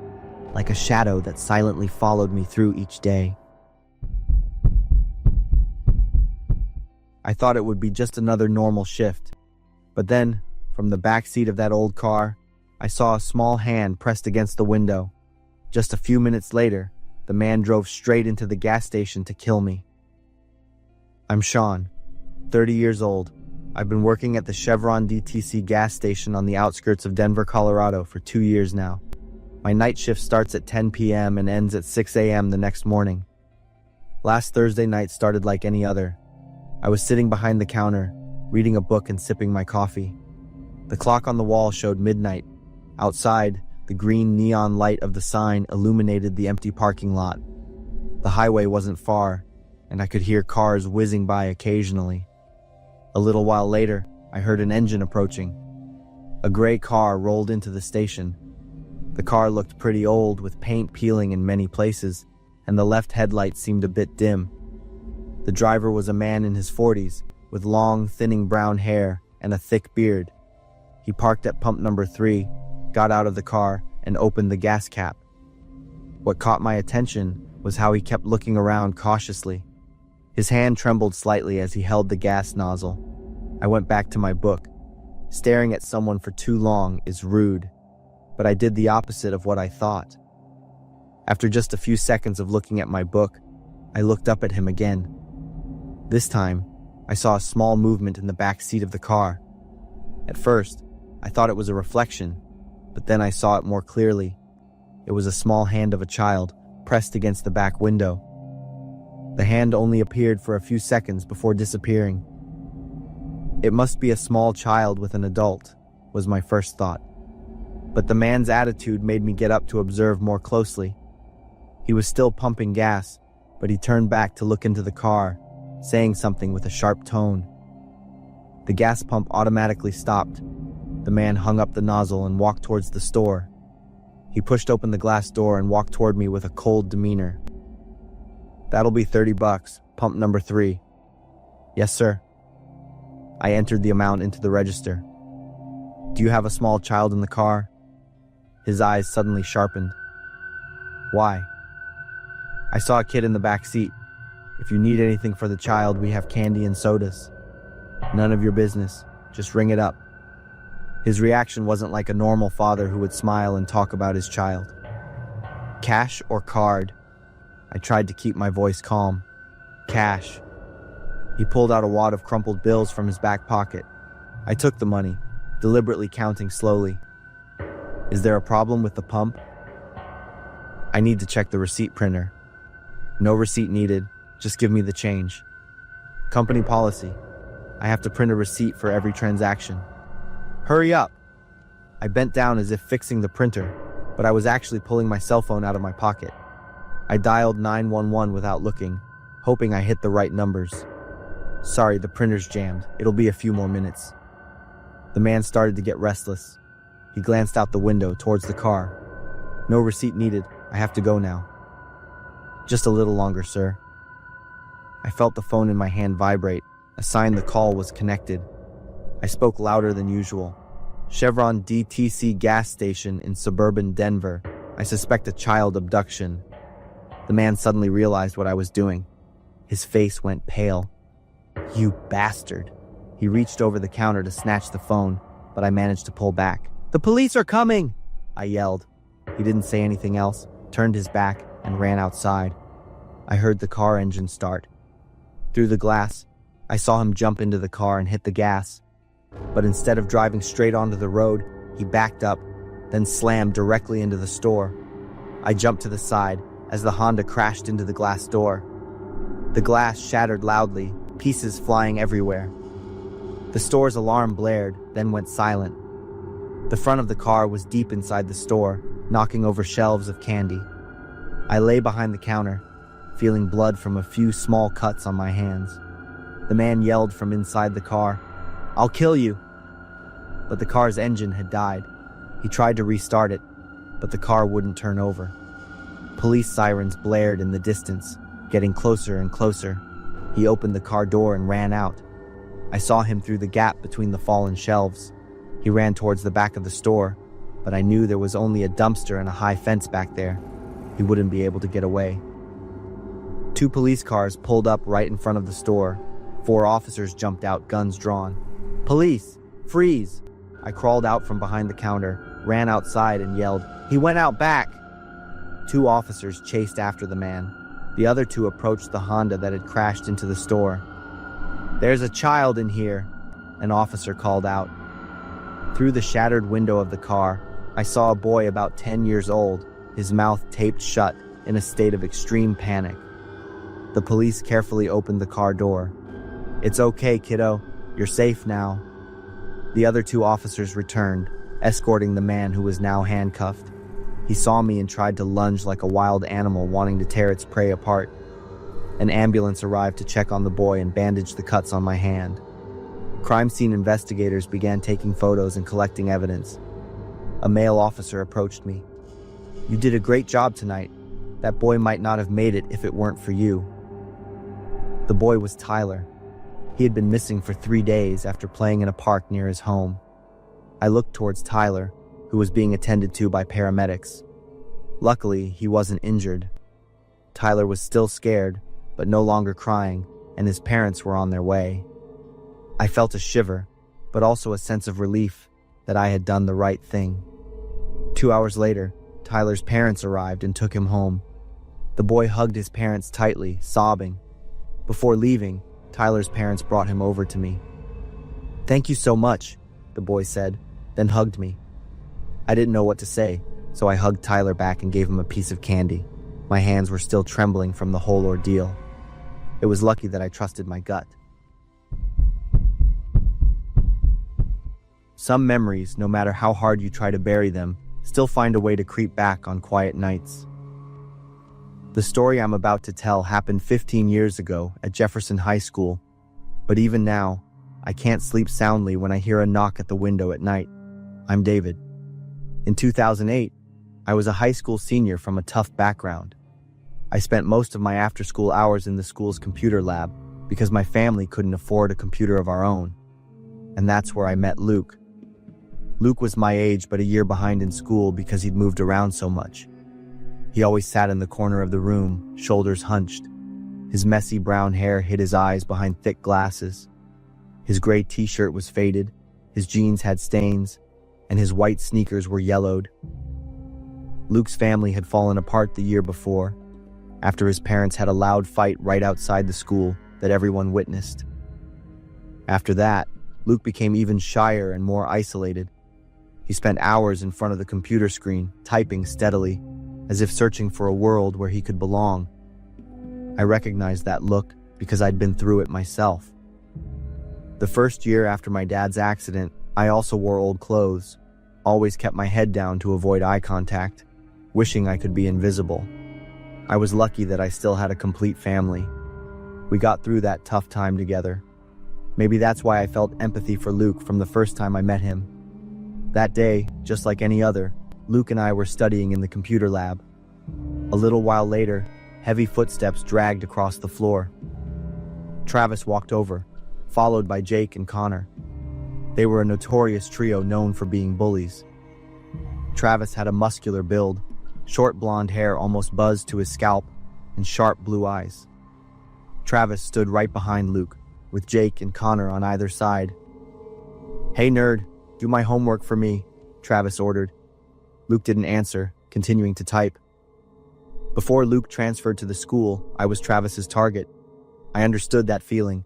Speaker 3: like a shadow that silently followed me through each day. I thought it would be just another normal shift. But then, from the back seat of that old car, I saw a small hand pressed against the window. Just a few minutes later, the man drove straight into the gas station to kill me. I'm Sean, 30 years old. I've been working at the Chevron DTC gas station on the outskirts of Denver, Colorado for 2 years now. My night shift starts at 10 p.m. and ends at 6 a.m. the next morning. Last Thursday night started like any other. I was sitting behind the counter, reading a book and sipping my coffee. The clock on the wall showed midnight. Outside, the green neon light of the sign illuminated the empty parking lot. The highway wasn't far, and I could hear cars whizzing by occasionally. A little while later, I heard an engine approaching. A gray car rolled into the station. The car looked pretty old, with paint peeling in many places, and the left headlight seemed a bit dim. The driver was a man in his 40s, with long, thinning brown hair and a thick beard. He parked at pump number 3, got out of the car, and opened the gas cap. What caught my attention was how he kept looking around cautiously. His hand trembled slightly as he held the gas nozzle. I went back to my book. Staring at someone for too long is rude, but I did the opposite of what I thought. After just a few seconds of looking at my book, I looked up at him again. This time, I saw a small movement in the back seat of the car. At first, I thought it was a reflection, but then I saw it more clearly. It was a small hand of a child pressed against the back window. The hand only appeared for a few seconds before disappearing. It must be a small child with an adult, was my first thought. But the man's attitude made me get up to observe more closely. He was still pumping gas, but he turned back to look into the car, saying something with a sharp tone. The gas pump automatically stopped. The man hung up the nozzle and walked towards the store. He pushed open the glass door and walked toward me with a cold demeanor. "That'll be $30, pump number 3. "Yes, sir." I entered the amount into the register. "Do you have a small child in the car?" His eyes suddenly sharpened. "Why?" "I saw a kid in the back seat. If you need anything for the child, we have candy and sodas." "None of your business. Just ring it up." His reaction wasn't like a normal father who would smile and talk about his child. "Cash or card?" I tried to keep my voice calm. "Cash." He pulled out a wad of crumpled bills from his back pocket. I took the money, deliberately counting slowly. "Is there a problem with the pump?" "I need to check the receipt printer." "No receipt needed. Just give me the change." Company policy. I have to print a receipt for every transaction. Hurry up! I bent down as if fixing the printer, but I was actually pulling my cell phone out of my pocket. I dialed 911 without looking, hoping I hit the right numbers. Sorry, the printer's jammed. It'll be a few more minutes. The man started to get restless. He glanced out the window towards the car. No receipt needed. I have to go now. Just a little longer, sir. I felt the phone in my hand vibrate, a sign the call was connected. I spoke louder than usual. Chevron DTC gas station in suburban Denver. I suspect a child abduction. The man suddenly realized what I was doing. His face went pale. You bastard. He reached over the counter to snatch the phone, but I managed to pull back. The police are coming! I yelled. He didn't say anything else, turned his back, and ran outside. I heard the car engine start. Through the glass, I saw him jump into the car and hit the gas. But instead of driving straight onto the road, he backed up, then slammed directly into the store. I jumped to the side as the Honda crashed into the glass door. The glass shattered loudly, pieces flying everywhere. The store's alarm blared, then went silent. The front of the car was deep inside the store, knocking over shelves of candy. I lay behind the counter, feeling blood from a few small cuts on my hands. The man yelled from inside the car, "I'll kill you!" But the car's engine had died. He tried to restart it, but the car wouldn't turn over. Police sirens blared in the distance, getting closer and closer. He opened the car door and ran out. I saw him through the gap between the fallen shelves. He ran towards the back of the store, but I knew there was only a dumpster and a high fence back there. He wouldn't be able to get away. 2 police cars pulled up right in front of the store. 4 officers jumped out, guns drawn. "Police! Freeze!" I crawled out from behind the counter, ran outside and yelled, "He went out back!" 2 officers chased after the man. The other 2 approached the Honda that had crashed into the store. "There's a child in here," an officer called out. Through the shattered window of the car, I saw a boy about 10 years old, his mouth taped shut, in a state of extreme panic. The police carefully opened the car door. "It's okay, kiddo. You're safe now." The other 2 officers returned, escorting the man who was now handcuffed. He saw me and tried to lunge like a wild animal wanting to tear its prey apart. An ambulance arrived to check on the boy and bandage the cuts on my hand. Crime scene investigators began taking photos and collecting evidence. A male officer approached me. "You did a great job tonight. That boy might not have made it if it weren't for you." The boy was Tyler. He had been missing for 3 days after playing in a park near his home. I looked towards Tyler, who was being attended to by paramedics. Luckily, he wasn't injured. Tyler was still scared, but no longer crying, and his parents were on their way. I felt a shiver, but also a sense of relief that I had done the right thing. 2 hours later, Tyler's parents arrived and took him home. The boy hugged his parents tightly, sobbing. Before leaving, Tyler's parents brought him over to me. "Thank you so much," the boy said, then hugged me. I didn't know what to say, so I hugged Tyler back and gave him a piece of candy. My hands were still trembling from the whole ordeal. It was lucky that I trusted my gut. Some memories, no matter how hard you try to bury them, still find a way to creep back on quiet nights. The story I'm about to tell happened 15 years ago at Jefferson High School, but even now, I can't sleep soundly when I hear a knock at the window at night. I'm David. In 2008, I was a high school senior from a tough background. I spent most of my after-school hours in the school's computer lab because my family couldn't afford a computer of our own. And that's where I met Luke. Luke was my age but a year behind in school because he'd moved around so much. He always sat in the corner of the room, shoulders hunched. His messy brown hair hid his eyes behind thick glasses. His gray t-shirt was faded, his jeans had stains, and his white sneakers were yellowed. Luke's family had fallen apart the year before, after his parents had a loud fight right outside the school that everyone witnessed. After that, Luke became even shyer and more isolated. He spent hours in front of the computer screen, typing steadily, as if searching for a world where he could belong. I recognized that look because I'd been through it myself. The first year after my dad's accident, I also wore old clothes, always kept my head down to avoid eye contact, wishing I could be invisible. I was lucky that I still had a complete family. We got through that tough time together. Maybe that's why I felt empathy for Luke from the first time I met him. That day, just like any other, Luke and I were studying in the computer lab. A little while later, heavy footsteps dragged across the floor. Travis walked over, followed by Jake and Connor. They were a notorious trio known for being bullies. Travis had a muscular build, short blonde hair almost buzzed to his scalp, and sharp blue eyes. Travis stood right behind Luke, with Jake and Connor on either side. "Hey nerd, do my homework for me," Travis ordered. Luke didn't answer, continuing to type. Before Luke transferred to the school, I was Travis's target. I understood that feeling,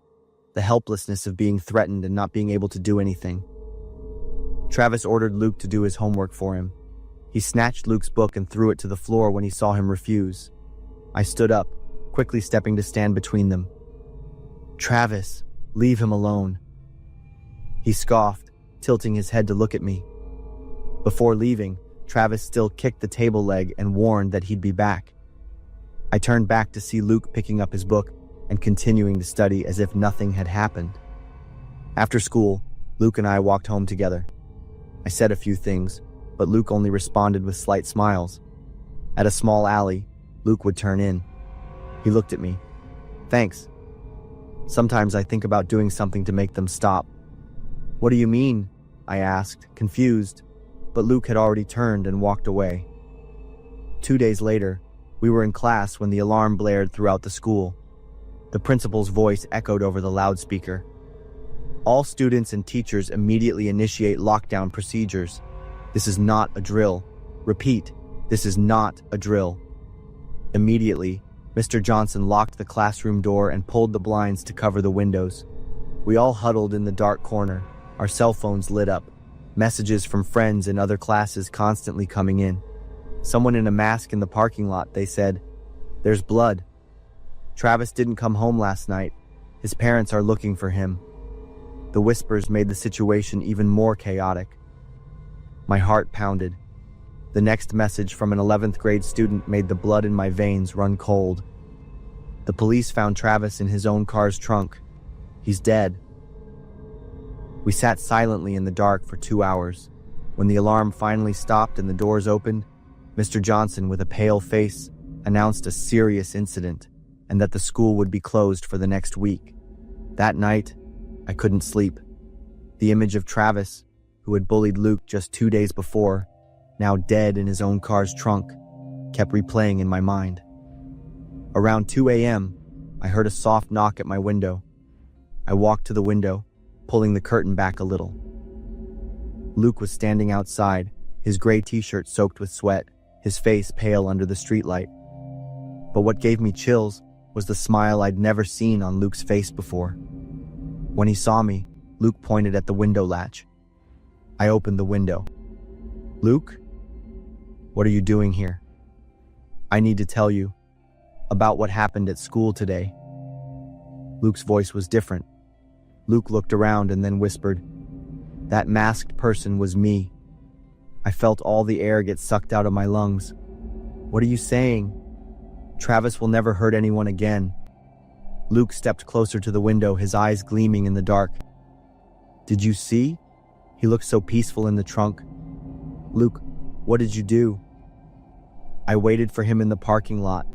Speaker 3: the helplessness of being threatened and not being able to do anything. Travis ordered Luke to do his homework for him. He snatched Luke's book and threw it to the floor when he saw him refuse. I stood up, quickly stepping to stand between them. "Travis, leave him alone." He scoffed, tilting his head to look at me. Before leaving, Travis still kicked the table leg and warned that he'd be back. I turned back to see Luke picking up his book and continuing to study as if nothing had happened. After school, Luke and I walked home together. I said a few things, but Luke only responded with slight smiles. At a small alley, Luke would turn in. He looked at me. "Thanks. Sometimes I think about doing something to make them stop." "What do you mean?" I asked, confused, but Luke had already turned and walked away. 2 days later, we were in class when the alarm blared throughout the school. The principal's voice echoed over the loudspeaker. "All students and teachers immediately initiate lockdown procedures. This is not a drill. Repeat, this is not a drill." Immediately, Mr. Johnson locked the classroom door and pulled the blinds to cover the windows. We all huddled in the dark corner, our cell phones lit up, messages from friends in other classes constantly coming in. "Someone in a mask in the parking lot," they said. "There's blood. Travis didn't come home last night. His parents are looking for him." The whispers made the situation even more chaotic. My heart pounded. The next message from an 11th grade student made the blood in my veins run cold. The police found Travis in his own car's trunk. He's dead. We sat silently in the dark for 2 hours. When the alarm finally stopped and the doors opened, Mr. Johnson, with a pale face, announced a serious incident and that the school would be closed for the next week. That night, I couldn't sleep. The image of Travis, who had bullied Luke just 2 days before, now dead in his own car's trunk, kept replaying in my mind. Around 2 a.m., I heard a soft knock at my window. I walked to the window, pulling the curtain back a little. Luke was standing outside, his gray t-shirt soaked with sweat, his face pale under the streetlight. But what gave me chills was the smile I'd never seen on Luke's face before. When he saw me, Luke pointed at the window latch. I opened the window. "Luke? What are you doing here?" "I need to tell you about what happened at school today." Luke's voice was different. Luke looked around and then whispered, "That masked person was me." I felt all the air get sucked out of my lungs. "What are you saying?" "Travis will never hurt anyone again." Luke stepped closer to the window, his eyes gleaming in the dark. "Did you see? He looked so peaceful in the trunk." "Luke, what did you do?" "I waited for him in the parking lot."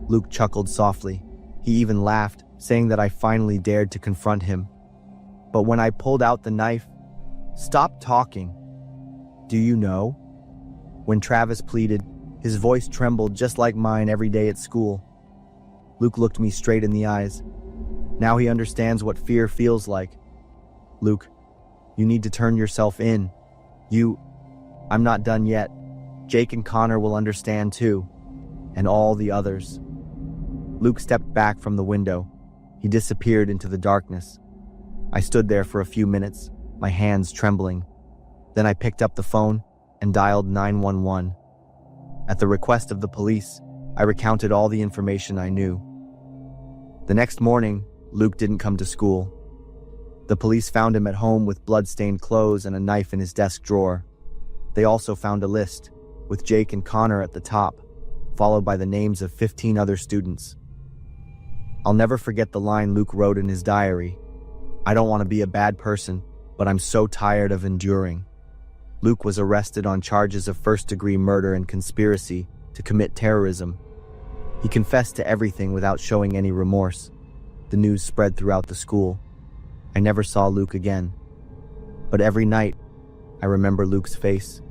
Speaker 3: Luke chuckled softly. He even laughed, saying that I finally dared to confront him. But when I pulled out the knife, "Stop talking. Do you know?" When Travis pleaded, his voice trembled just like mine every day at school. Luke looked me straight in the eyes. Now he understands what fear feels like. "Luke, you need to turn yourself in. I'm not done yet. Jake and Connor will understand too. And all the others." Luke stepped back from the window. He disappeared into the darkness. I stood there for a few minutes, my hands trembling. Then I picked up the phone and dialed 911. At the request of the police, I recounted all the information I knew. The next morning, Luke didn't come to school. The police found him at home with blood-stained clothes and a knife in his desk drawer. They also found a list, with Jake and Connor at the top, followed by the names of 15 other students. I'll never forget the line Luke wrote in his diary. "I don't want to be a bad person, but I'm so tired of enduring." Luke was arrested on charges of first-degree murder and conspiracy to commit terrorism. He confessed to everything without showing any remorse. The news spread throughout the school. I never saw Luke again. But every night, I remember Luke's face.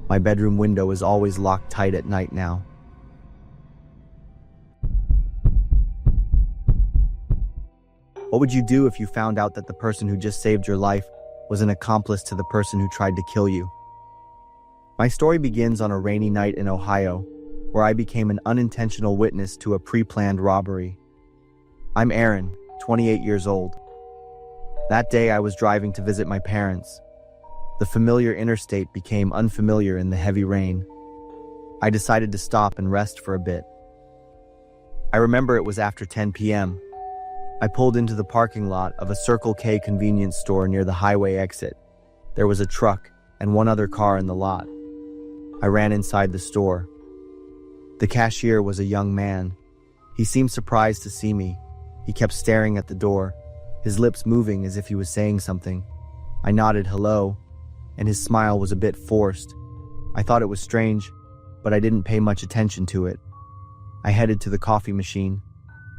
Speaker 3: My bedroom window is always locked tight at night now. What would you do if you found out that the person who just saved your life was an accomplice to the person who tried to kill you? My story begins on a rainy night in Ohio, where I became an unintentional witness to a pre-planned robbery. I'm Aaron, 28 years old. That day I was driving to visit my parents. The familiar interstate became unfamiliar in the heavy rain. I decided to stop and rest for a bit. I remember it was after 10 p.m. I pulled into the parking lot of a Circle K convenience store near the highway exit. There was a truck and one other car in the lot. I ran inside the store. The cashier was a young man. He seemed surprised to see me. He kept staring at the door, his lips moving as if he was saying something. I nodded hello, and his smile was a bit forced. I thought it was strange, but I didn't pay much attention to it. I headed to the coffee machine.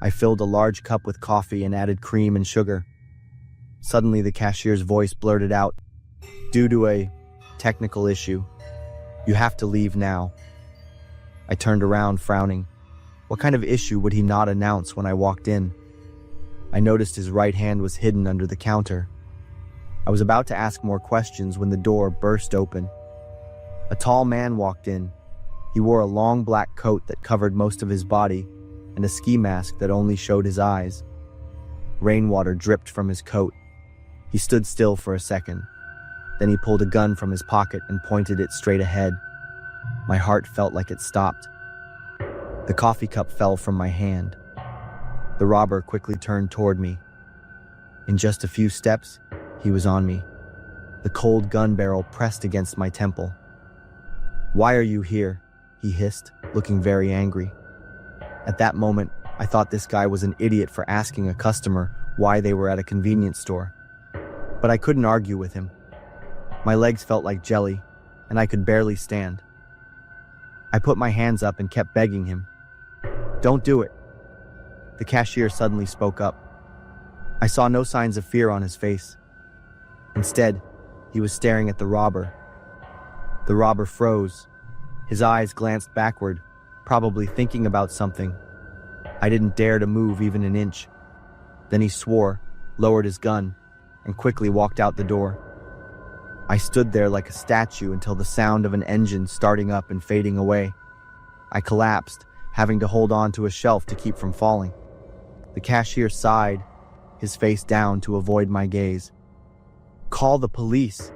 Speaker 3: I filled a large cup with coffee and added cream and sugar. Suddenly, the cashier's voice blurted out, "Due to a technical issue, you have to leave now." I turned around, frowning. What kind of issue would he not announce when I walked in? I noticed his right hand was hidden under the counter. I was about to ask more questions when the door burst open. A tall man walked in. He wore a long black coat that covered most of his body and a ski mask that only showed his eyes. Rainwater dripped from his coat. He stood still for a second. Then he pulled a gun from his pocket and pointed it straight ahead. My heart felt like it stopped. The coffee cup fell from my hand. The robber quickly turned toward me. In just a few steps, he was on me. The cold gun barrel pressed against my temple. "Why are you here?" he hissed, looking very angry. At that moment, I thought this guy was an idiot for asking a customer why they were at a convenience store. But I couldn't argue with him. My legs felt like jelly, and I could barely stand. I put my hands up and kept begging him. "Don't do it." The cashier suddenly spoke up. I saw no signs of fear on his face. Instead, he was staring at the robber. The robber froze. His eyes glanced backward, probably thinking about something. I didn't dare to move even an inch. Then he swore, lowered his gun, and quickly walked out the door. I stood there like a statue until the sound of an engine starting up and fading away. I collapsed, having to hold on to a shelf to keep from falling. The cashier sighed, his face down to avoid my gaze. "Call the police."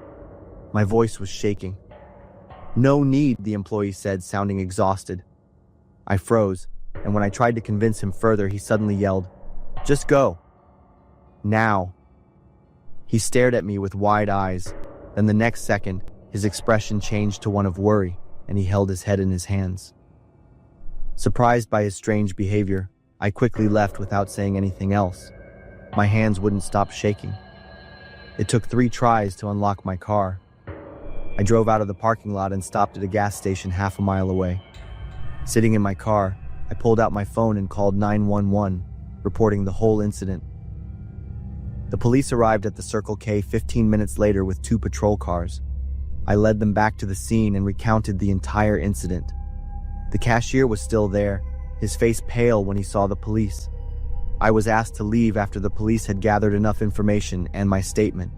Speaker 3: My voice was shaking. "No need," the employee said, sounding exhausted. I froze, and when I tried to convince him further, he suddenly yelled, "Just go. Now." He stared at me with wide eyes. Then the next second, his expression changed to one of worry, and he held his head in his hands. Surprised by his strange behavior, I quickly left without saying anything else. My hands wouldn't stop shaking. It took 3 tries to unlock my car. I drove out of the parking lot and stopped at a gas station half a mile away. Sitting in my car, I pulled out my phone and called 911, reporting the whole incident. The police arrived at the Circle K 15 minutes later with 2 patrol cars. I led them back to the scene and recounted the entire incident. The cashier was still there, his face pale when he saw the police. I was asked to leave after the police had gathered enough information and my statement.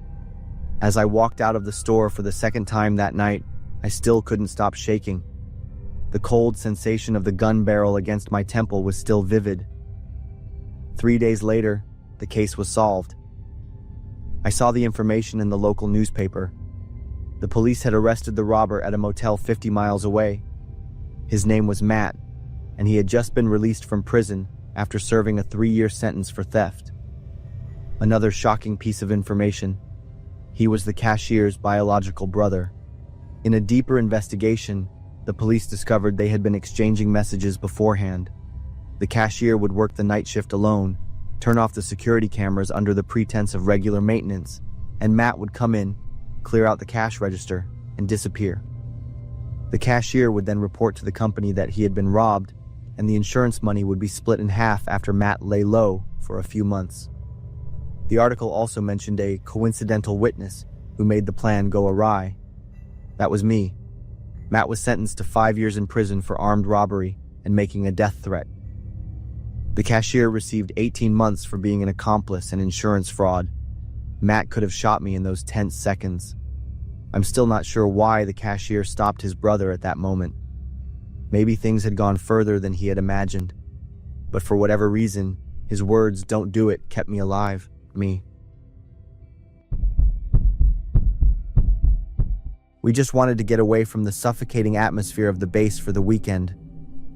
Speaker 3: As I walked out of the store for the second time that night, I still couldn't stop shaking. The cold sensation of the gun barrel against my temple was still vivid. 3 days later, the case was solved. I saw the information in the local newspaper. The police had arrested the robber at a motel 50 miles away. His name was Matt, and he had just been released from prison after serving a 3-year sentence for theft. Another shocking piece of information: he was the cashier's biological brother. In a deeper investigation, the police discovered they had been exchanging messages beforehand. The cashier would work the night shift alone, turn off the security cameras under the pretense of regular maintenance, and Matt would come in, clear out the cash register, and disappear. The cashier would then report to the company that he had been robbed, and the insurance money would be split in half after Matt lay low for a few months. The article also mentioned a coincidental witness who made the plan go awry. That was me. Matt was sentenced to 5 years in prison for armed robbery and making a death threat. The cashier received 18 months for being an accomplice in insurance fraud. Matt could have shot me in those tense seconds. I'm still not sure why the cashier stopped his brother at that moment. Maybe things had gone further than he had imagined. But for whatever reason, his words, "Don't do it," kept me alive. Me. We just wanted to get away from the suffocating atmosphere of the base for the weekend.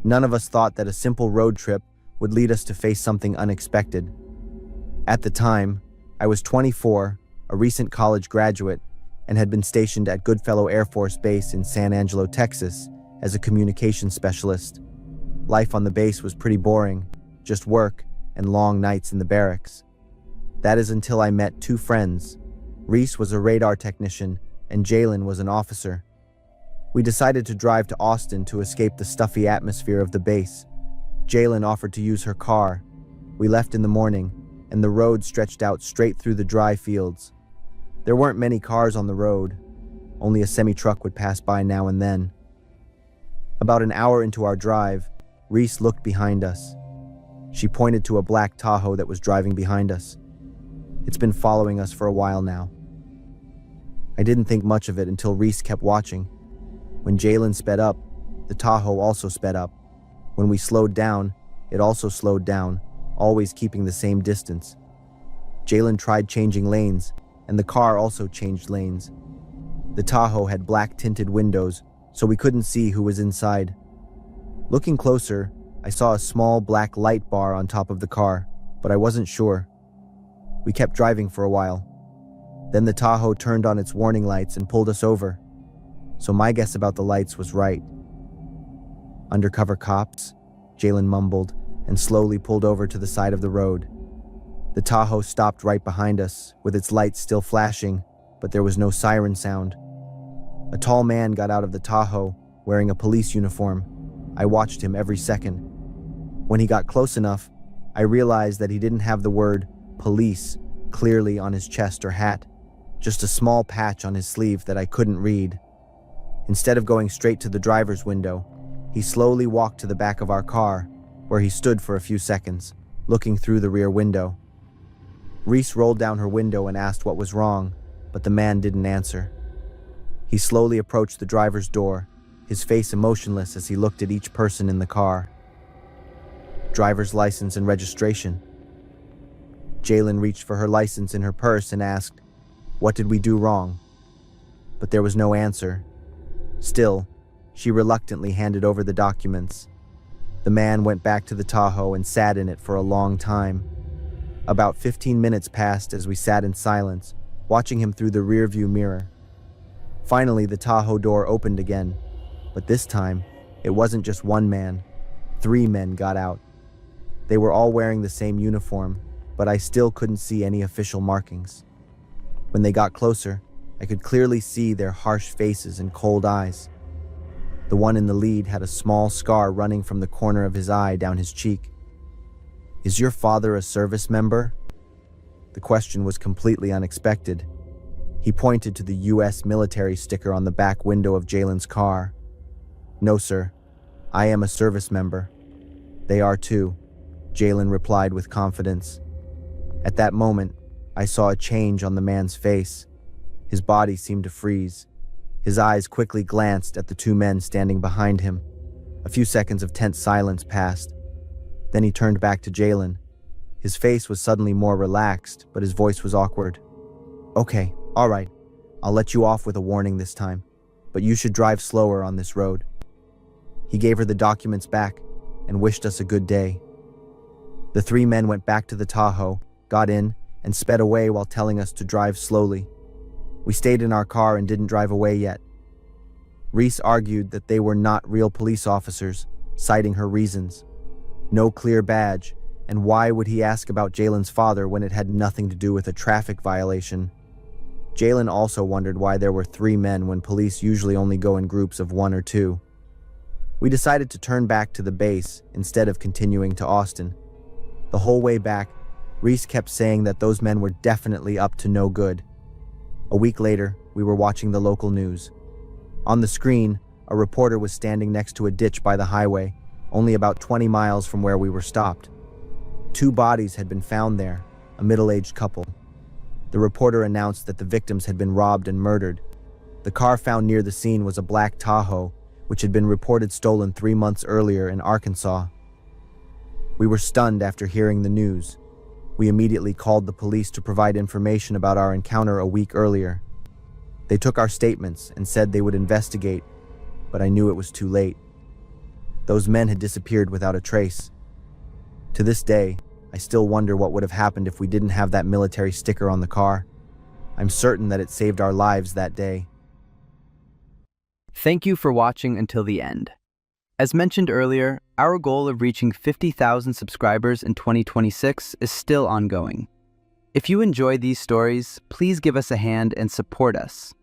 Speaker 3: None of us thought that a simple road trip would lead us to face something unexpected. At the time, I was 24, a recent college graduate, and had been stationed at Goodfellow Air Force Base in San Angelo, Texas, as a communications specialist. Life on the base was pretty boring, just work and long nights in the barracks. That is until I met two friends. Reese was a radar technician, and Jalen was an officer. We decided to drive to Austin to escape the stuffy atmosphere of the base. Jalen offered to use her car. We left in the morning, and the road stretched out straight through the dry fields. There weren't many cars on the road. Only a semi-truck would pass by now and then. About an hour into our drive, Reese looked behind us. She pointed to a black Tahoe that was driving behind us. It's been following us for a while now. I didn't think much of it until Reese kept watching. When Jalen sped up, the Tahoe also sped up. When we slowed down, it also slowed down, always keeping the same distance. Jalen tried changing lanes, and the car also changed lanes. The Tahoe had black tinted windows, so we couldn't see who was inside. Looking closer, I saw a small black light bar on top of the car, but I wasn't sure. We kept driving for a while. Then the Tahoe turned on its warning lights and pulled us over. So my guess about the lights was right. "Undercover cops," Jalen mumbled, and slowly pulled over to the side of the road. The Tahoe stopped right behind us, with its lights still flashing, but there was no siren sound. A tall man got out of the Tahoe, wearing a police uniform. I watched him every second. When he got close enough, I realized that he didn't have the word "police" clearly on his chest or hat, just a small patch on his sleeve that I couldn't read. Instead of going straight to the driver's window, he slowly walked to the back of our car, where he stood for a few seconds, looking through the rear window. Reese rolled down her window and asked what was wrong, but the man didn't answer. He slowly approached the driver's door, his face emotionless as he looked at each person in the car. "Driver's license and registration." Jalen reached for her license in her purse and asked, "What did we do wrong?" But there was no answer. Still, she reluctantly handed over the documents. The man went back to the Tahoe and sat in it for a long time. About 15 minutes passed as we sat in silence, watching him through the rearview mirror. Finally, the Tahoe door opened again, but this time, it wasn't just one man. 3 men got out. They were all wearing the same uniform, but I still couldn't see any official markings. When they got closer, I could clearly see their harsh faces and cold eyes. The one in the lead had a small scar running from the corner of his eye down his cheek. "Is your father a service member?" The question was completely unexpected. He pointed to the U.S. military sticker on the back window of Jalen's car. "No, sir. I am a service member." "They are too," Jalen replied with confidence. At that moment, I saw a change on the man's face. His body seemed to freeze. His eyes quickly glanced at the 2 men standing behind him. A few seconds of tense silence passed. Then he turned back to Jalen. His face was suddenly more relaxed, but his voice was awkward. "Okay, all right. I'll let you off with a warning this time, but you should drive slower on this road." He gave her the documents back and wished us a good day. The three men went back to the Tahoe, got in, and sped away while telling us to drive slowly. We stayed in our car and didn't drive away yet. Reese argued that they were not real police officers, citing her reasons. No clear badge, and why would he ask about Jalen's father when it had nothing to do with a traffic violation? Jalen also wondered why there were three men when police usually only go in groups of one or two. We decided to turn back to the base instead of continuing to Austin. The whole way back, Reese kept saying that those men were definitely up to no good. A week later, we were watching the local news. On the screen, a reporter was standing next to a ditch by the highway, only about 20 miles from where we were stopped. Two bodies had been found there, a middle-aged couple. The reporter announced that the victims had been robbed and murdered. The car found near the scene was a black Tahoe, which had been reported stolen 3 months earlier in Arkansas. We were stunned after hearing the news. We immediately called the police to provide information about our encounter a week earlier. They took our statements and said they would investigate, but I knew it was too late. Those men had disappeared without a trace. To this day, I still wonder what would have happened if we didn't have that military sticker on the car. I'm certain that it saved our lives that day.
Speaker 2: Thank you for watching until the end. As mentioned earlier, our goal of reaching 50,000 subscribers in 2026 is still ongoing. If you enjoy these stories, please give us a hand and support us.